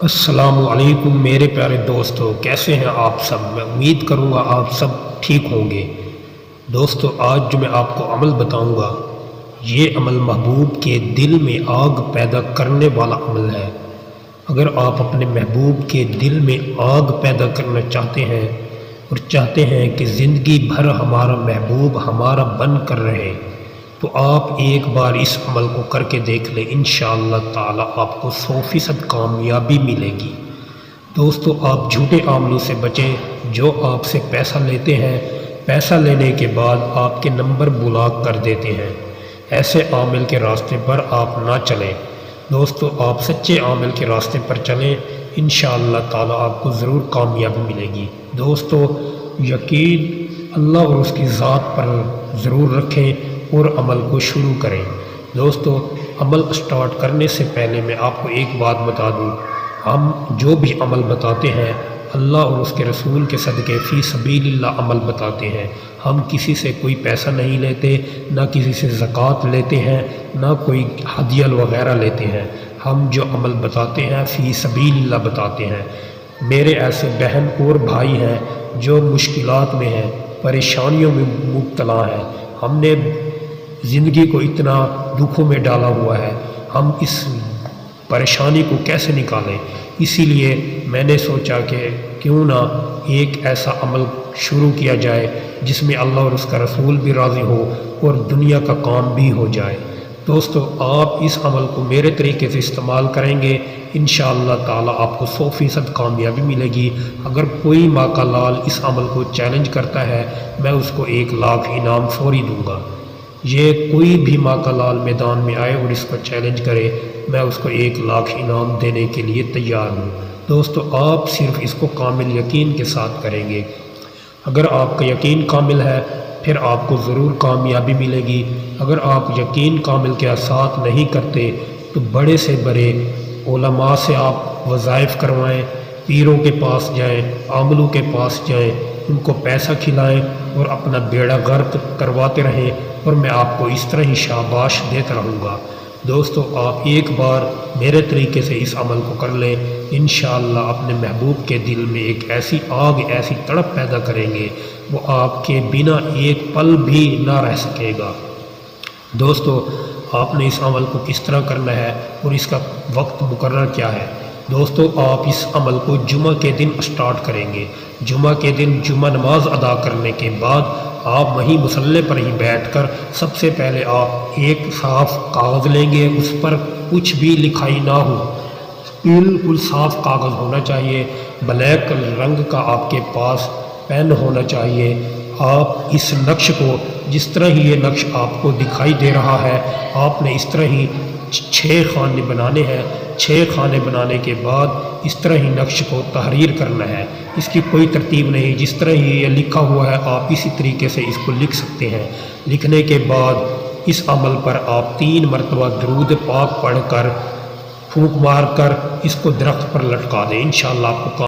السلام علیکم میرے پیارے دوستو، کیسے ہیں آپ سب؟ میں امید کروں گا آپ سب ٹھیک ہوں گے۔ دوستو، آج جو میں آپ کو عمل بتاؤں گا، یہ عمل محبوب کے دل میں آگ پیدا کرنے والا عمل ہے۔ اگر آپ اپنے محبوب کے دل میں آگ پیدا کرنا چاہتے ہیں اور چاہتے ہیں کہ زندگی بھر ہمارا محبوب ہمارا بن کر رہے، تو آپ ایک بار اس عمل کو کر کے دیکھ لیں، انشاءاللہ تعالی آپ کو 100% کامیابی ملے گی۔ دوستو، آپ جھوٹے عاملوں سے بچیں جو آپ سے پیسہ لیتے ہیں، پیسہ لینے کے بعد آپ کے نمبر بلاک کر دیتے ہیں۔ ایسے عامل کے راستے پر آپ نہ چلیں۔ دوستو، آپ سچے عامل کے راستے پر چلیں، انشاءاللہ تعالی آپ کو ضرور کامیابی ملے گی۔ دوستو، یقین اللہ اور اس کی ذات پر ضرور رکھیں اور عمل کو شروع کریں۔ دوستو، عمل سٹارٹ کرنے سے پہلے میں آپ کو ایک بات بتا دوں، ہم جو بھی عمل بتاتے ہیں اللہ اور اس کے رسول کے صدقے فی سبیل اللہ عمل بتاتے ہیں۔ ہم کسی سے کوئی پیسہ نہیں لیتے، نہ کسی سے زکوٰۃ لیتے ہیں، نہ کوئی ہدیہ وغیرہ لیتے ہیں۔ ہم جو عمل بتاتے ہیں فی سبیل اللہ بتاتے ہیں۔ میرے ایسے بہن اور بھائی ہیں جو مشکلات میں ہیں، پریشانیوں میں مبتلا ہیں۔ ہم نے زندگی کو اتنا دکھوں میں ڈالا ہوا ہے، ہم اس پریشانی کو کیسے نکالیں؟ اسی لیے میں نے سوچا کہ کیوں نہ ایک ایسا عمل شروع کیا جائے جس میں اللہ اور اس کا رسول بھی راضی ہو اور دنیا کا کام بھی ہو جائے۔ دوستو، آپ اس عمل کو میرے طریقے سے استعمال کریں گے، انشاءاللہ تعالی آپ کو 100% کامیابی ملے گی۔ اگر کوئی ماں کا لال اس عمل کو چیلنج کرتا ہے، میں اس کو 1 لاکھ انعام فوری دوں گا۔ یہ کوئی بھی ماں کا لال میدان میں آئے اور اس کو چیلنج کرے، میں اس کو 1 لاکھ انعام دینے کے لیے تیار ہوں۔ دوستو، آپ صرف اس کو کامل یقین کے ساتھ کریں گے۔ اگر آپ کا یقین کامل ہے پھر آپ کو ضرور کامیابی ملے گی۔ اگر آپ یقین کامل کے ساتھ نہیں کرتے تو بڑے سے بڑے علماء سے آپ وظائف کروائیں، پیروں کے پاس جائیں، عاملوں کے پاس جائیں، ان کو پیسہ کھلائیں اور اپنا بیڑا غرق کرواتے رہیں، اور میں آپ کو اس طرح ہی شاباش دیتا رہوں گا۔ دوستو، آپ ایک بار میرے طریقے سے اس عمل کو کر لیں، انشاءاللہ اپنے محبوب کے دل میں ایک ایسی آگ، ایسی تڑپ پیدا کریں گے، وہ آپ کے بنا ایک پل بھی نہ رہ سکے گا۔ دوستو، آپ نے اس عمل کو کس طرح کرنا ہے اور اس کا وقت مقرر کیا ہے؟ دوستو، آپ اس عمل کو جمعہ کے دن سٹارٹ کریں گے۔ جمعہ کے دن جمعہ نماز ادا کرنے کے بعد آپ وہیں مصلی پر ہی بیٹھ کر سب سے پہلے آپ ایک صاف کاغذ لیں گے، اس پر کچھ بھی لکھائی نہ ہو، بالکل صاف کاغذ ہونا چاہیے، بلیک رنگ کا آپ کے پاس پین ہونا چاہیے۔ آپ اس نقش کو جس طرح ہی یہ نقش آپ کو دکھائی دے رہا ہے، آپ نے اس طرح ہی 6 خانے بنانے ہیں۔ 6 خانے بنانے کے بعد اس طرح ہی نقش کو تحریر کرنا ہے، اس کی کوئی ترتیب نہیں، جس طرح ہی یہ لکھا ہوا ہے آپ اسی طریقے سے اس کو لکھ سکتے ہیں۔ لکھنے کے بعد اس عمل پر آپ 3 مرتبہ درود پاک پڑھ کر پھونک مار کر اس کو درخت پر لٹکا دیں، انشاءاللہ آپ کو